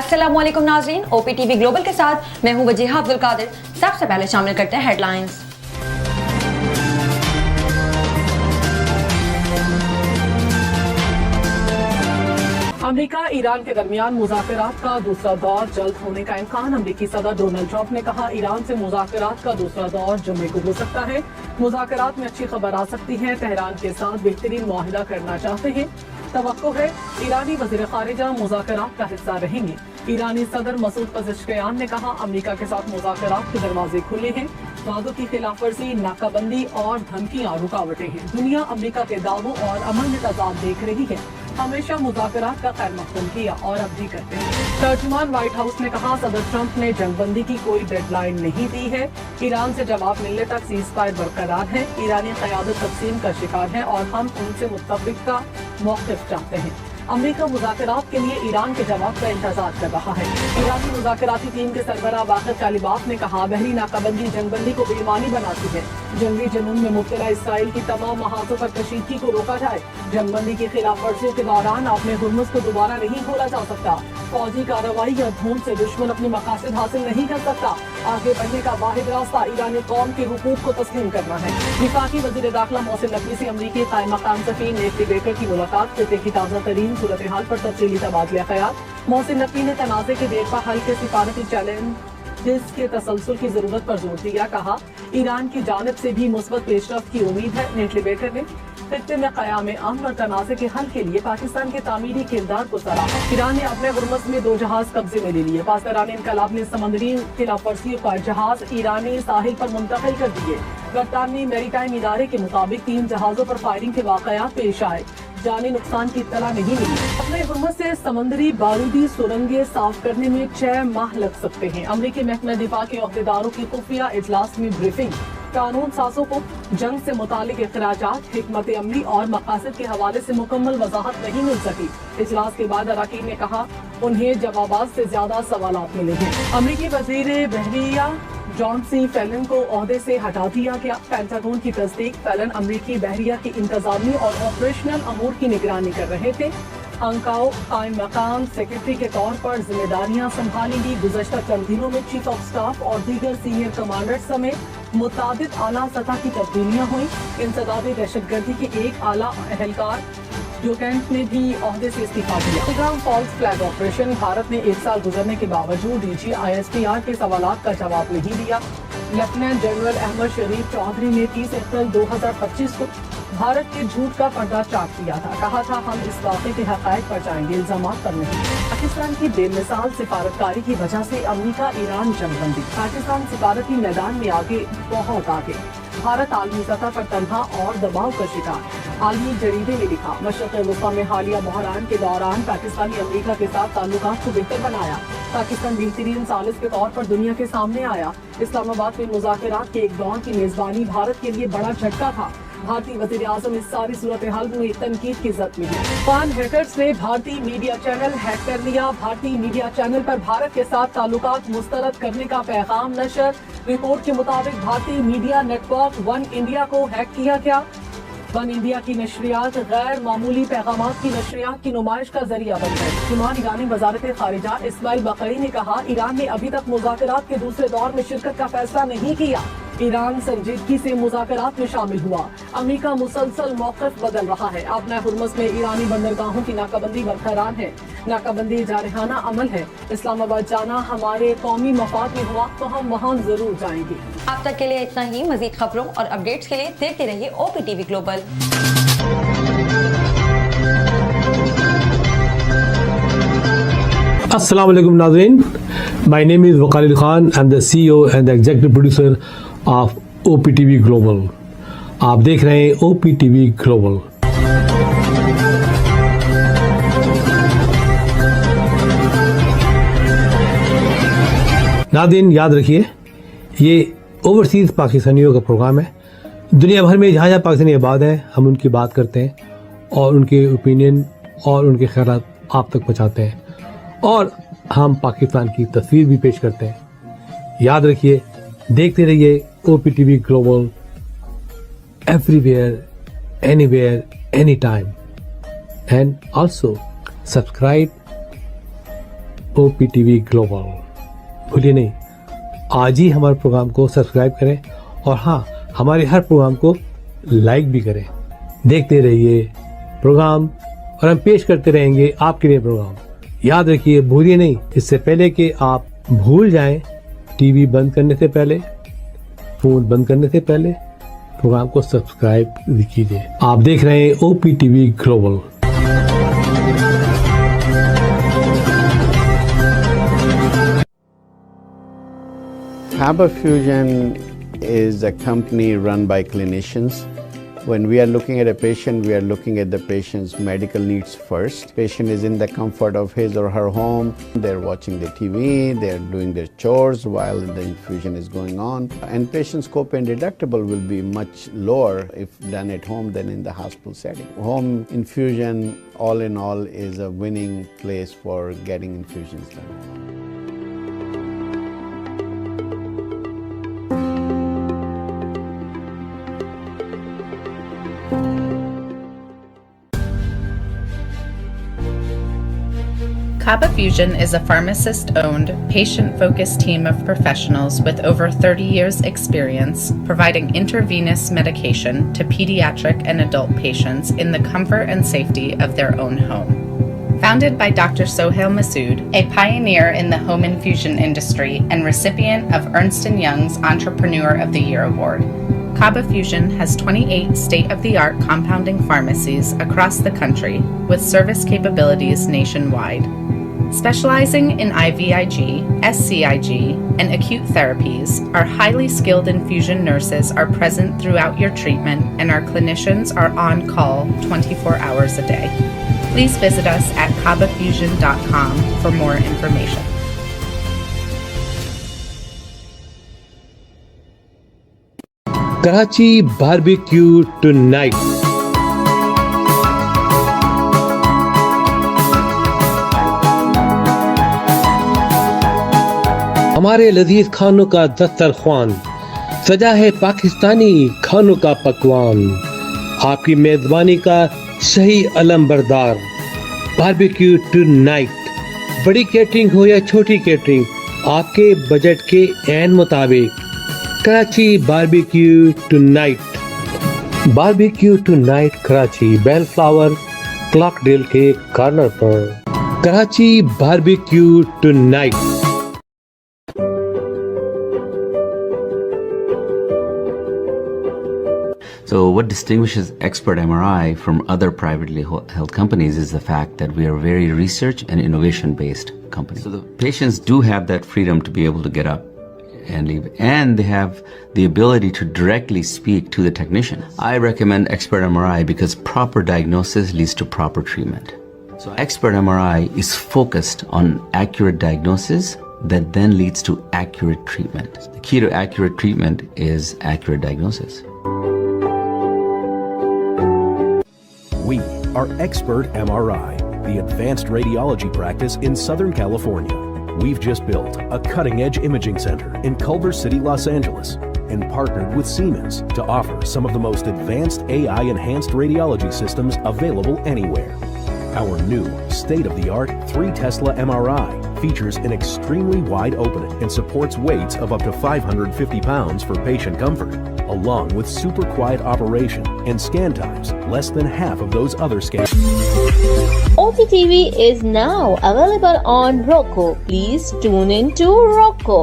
अस्सलाम वालेकुम नाज़रीन, OPTV ग्लोबल के साथ मैं हूं वजीहा अब्दुल कादिर। सबसे पहले शामिल करते हैं हेडलाइंस। अमेरिका ईरान के दरमियान मुज़ाकरात का दूसरा दौर जल्द होने का इम्कान। अमेरिकी सदर डोनाल्ड ट्रंप ने कहा, ईरान से मुज़ाकरात का दूसरा दौर जुम्मे को हो सकता है। मुज़ाकरात में अच्छी खबर आ सकती है। तेहरान के साथ बेहतरीन मुआहिदा करना चाहते हैं। तवक्को है ईरानी वज़ीर ख़ारिजा मुज़ाकरात का हिस्सा रहेंगे। ईरानी सदर मसूद पज़ेश्कियान ने कहा, अमेरिका के साथ मुज़ाकरात के दरवाजे खुले हैं। वादों की खिलाफवर्जी, नाकाबंदी और धमकियां रुकावटें हैं। दुनिया अमेरिका के दावों और अमन में तजाद देख रही है। हमेशा मुज़ाकरात का खैर मक़दूम किया और अब भी करते हैं। तर्जुमान व्हाइट हाउस ने कहा, सदर ट्रंप ने जंगबंदी की कोई डेडलाइन नहीं दी है। ईरान से जवाब मिलने तक सीज़फायर बरकरार है। ईरानी क़यादत तक़सीम का शिकार है और हम उनसे मुत्तफ़िक़ का मौक़िफ़ चाहते हैं। अमेरिका मुज़ाकरात के लिए ईरान के जवाब का इंतजार कर रहा है। ईरानी मुज़ाकराती टीम के सरबराह बाक़र कालिबाफ ने कहा, बहरी नाकाबंदी जंगबंदी को बेईमानी बनाती है। जंगी जुनून में मुब्तला इसराइल की तमाम महाजों पर कशीदगी को रोका जाए। जंगबंदी की खिलाफ वर्जियों के दौरान अपने हुर्मुज़ को दोबारा नहीं खोला जा सकता। फौजी कार्रवाई या धूम से दुश्मन अपने मकासद हासिल नहीं कर सकता। आगे बढ़ने का वाहिद रास्ता ईरानी कौम के हुकूक को तस्लीम करना है। विफाकी वज़ीर दाखिला मोहसिन नकवी से अमरीकी कायम मकाम सफ़ीर नेफ्टी बेकर की मुलाकात। खित्ते की ताज़ा तरीन सूरत हाल पर तफसीली तबादला ख्याल। मोहसिन नकवी ने तनाज़े के देरपा हल के सिफारती चैलेंजेस के तसलसल की जरूरत पर जोर दिया। कहा, ईरान की जानिब से भी मुस्बत पेशरफ्त की उम्मीद है। नेफ्टी बेकर ने खित्ते में क़याम अमन और तनाज़े के हल के लिए पाकिस्तान के तामीरी किरदार को सराहा। ईरान ने अपने हुर्मुज़ में 2 जहाज कब्जे में ले लिए। पाकिस्तानी इनकलाब ने समंदरी खिलाफवर्जियों का जहाज ईरानी साहिल पर मुंतकिल कर दिए। बरतानवी मैरीटाइम इदारे के मुताबिक 3 जहाजों पर फायरिंग के वाक़यात पेश आए। जानी नुकसान की इत्तला नहीं मिली। अपने हुर्मुज़ से समंदरी बारूदी सुरंगें साफ करने में 6 माह लग सकते हैं। अमरीकी महकमा दिफा के अहदेदारों की खुफिया इजलास में ब्रीफिंग। कानून साजों को जंग से मुतालिक इखराजात, हिकमत अमली और मकासद के हवाले से मुकम्मल वजाहत नहीं मिल सकी। इजलास के बाद अराकीन ने कहा, उन्हें जवाबात से ज्यादा सवालात मिले हैं। अमरीकी वजीर बहरिया जॉन सी फेलन को ओहदे से हटा दिया गया। पेंटागन की तस्दीक, फेलन अमरीकी बहरिया की इंतजामी और ऑपरेशनल अमूर की निगरानी कर रहे थे। अंकाओ कायम मकाम सेक्रेटरी के तौर पर जिम्मेदारियां संभालेंगी। गुज़श्ता चंद दिनों में चीफ ऑफ स्टाफ और दीगर सीनियर कमांडर समेत मुतादिद आला सतह की तब्दीलियां हुई। इंसदादी दहशतगर्दी के एक आला एहलकार जो कैंप ने भी ओहदे से इस्तीफा दिया। Pahalgam false flag operation, Bharat ने 1 साल गुजरने के बावजूद DG ISPR के सवालात का जवाब नहीं दिया। लेफ्टिनेंट जनरल अहमद शरीफ चौधरी ने 30 अप्रैल 2025 को भारत के झूठ का पर्दा चाट दिया था। कहा था, हम इस वाक़े के हक़ाइक़ पर जाएंगे, इल्ज़ामात पर नहीं। पाकिस्तान की बेमिसाल सिफारतकारी की वजह से अमरीका ईरान जंगबंदी। पाकिस्तान सिफारती मैदान में आगे, बहुत आगे। भारत आलमी सतह पर तनहा और दबाव का शिकार। आलमी जरीदे ने लिखा, मशरक़ वस्ता में हालिया बहरान के दौरान पाकिस्तान ने अमरीका के साथ ताल्लुकात को बेहतर बनाया। पाकिस्तान बेहतरीन सालिस के तौर पर दुनिया के सामने आया। इस्लामाबाद में मुज़ाकरात के एक दौर की मेज़बानी भारत के लिए बड़ा झटका था। भारतीय वज़ीर आज़म इस सारी सूरत हाल में तनकीद की ज़द में है। पान हैकर्स ने भारतीय मीडिया चैनल हैक कर लिया। भारतीय मीडिया चैनल पर भारत के साथ ताल्लुकात मुस्तरद करने का पैगाम नशर। रिपोर्ट के मुताबिक भारतीय मीडिया नेटवर्क वन इंडिया को हैक किया गया। वन इंडिया की नशरियात गैर मामूली पैगामात की नशरियात की नुमाइश का जरिया बन गए। शुमारी ईरानी वज़ारत ख़ारिजा इस्माइल बक़ई ने कहा, ईरान ने अभी तक मुज़ाकरात के दूसरे दौर में शिरकत का फैसला नहीं किया। ईरान संजीदगी से मुज़ाकरात में शामिल हुआ। अमेरिका मुसलसल मौक़िफ़ बदल रहा है। अपने हुर्मुज़ में ईरानी बंदरगाहों की नाकाबंदी बरकरार है। नाकाबंदी जारहाना अमल है। इस्लामाबाद जाना हमारे कौमी मफाद में हुआ तो हम वहाँ जरूर जाएंगे। अब तक के लिए इतना ही। मज़ीद खबरों और अपडेट्स के लिए देखते रहिए OPTV ग्लोबल। Assalamu alaikum नाज़रीन, my name is Waqar Khan. I'm the CEO and the executive producer of OPTV Global. आप देख रहे हैं OPTV Global। नाज़रीन याद रखिए, ये ओवरसीज़ पाकिस्तानियों का प्रोग्राम है। दुनिया भर में जहाँ जहाँ पाकिस्तानी आबाद हैं, हम उनकी बात करते हैं और उनके ओपिनियन और उनके ख्यालात आप तक पहुँचाते हैं और हम पाकिस्तान की तस्वीर भी पेश करते हैं। याद रखिए, देखते रहिए OPTV global, everywhere, anywhere, any time, and also subscribe OPTV global. भूलिए नहीं, आज ही हमारे प्रोग्राम को सब्सक्राइब करें और हाँ, हमारे हर प्रोग्राम को लाइक भी करें। देखते रहिए प्रोग्राम और हम पेश करते रहेंगे आपके लिए प्रोग्राम। याद रखिए, भूलिए नहीं, इससे पहले कि आप भूल जाएं, टीवी बंद करने से पहले, फोन बंद करने से पहले प्रोग्राम को सब्सक्राइब कीजिए। आप देख रहे हैं OPTV global. Haba Fusion is a company run by clinicians. When we are looking at a patient, we are looking at the patient's medical needs first. Patient is in the comfort of his or her home. They're watching the TV, they're doing their chores while the infusion is going on. And patient's copay and deductible will be much lower if done at home than in the hospital setting. Home infusion, all in all, is a winning place for getting infusions done. Haba Fusion is a pharmacist-owned, patient-focused team of professionals with over 30 years' experience providing intravenous medication to pediatric and adult patients in the comfort and safety of their own home. Founded by Dr. Sohail Masood, a pioneer in the home infusion industry and recipient of Ernst & Young's Entrepreneur of the Year Award, Haba Fusion has 28 state-of-the-art compounding pharmacies across the country with service capabilities nationwide. Specializing in IVIG, SCIG, and acute therapies, our highly skilled infusion nurses are present throughout your treatment and our clinicians are on call 24 hours a day. Please visit us at habafusion.com for more information. Karachi barbecue tonight. हमारे लजीज खानों का दस्तरख्वान सजा है पाकिस्तानी खानों का पकवान। आपकी मेजबानी का सही अलमबरदार बारबेक्यू टुनाइट। बड़ी कैटरिंग हो या छोटी कैटरिंग, आपके बजट के ऐन मुताबिक Karachi barbecue tonight. Barbecue tonight Karachi Bellflower Clockdale के कॉर्नर पर। Karachi barbecue tonight. So what distinguishes Expert MRI from other privately held companies is the fact that we are a very research and innovation based company. So the patients do have that freedom to be able to get up and leave, and they have the ability to directly speak to the technician. I recommend Expert MRI because proper diagnosis leads to proper treatment. So Expert MRI is focused on accurate diagnosis that then leads to accurate treatment. The key to accurate treatment is accurate diagnosis. We are Expert MRI, the advanced radiology practice in Southern California. We've just built a cutting-edge imaging center in Culver City, Los Angeles, and partnered with Siemens to offer some of the most advanced AI-enhanced radiology systems available anywhere. Our new state-of-the-art 3 Tesla MRI features an extremely wide opening and supports weights of up to 550 pounds for patient comfort, along with super quiet operation and scan times less than half of those other scans. OPTV is now available on Roku. Please tune in to Roku.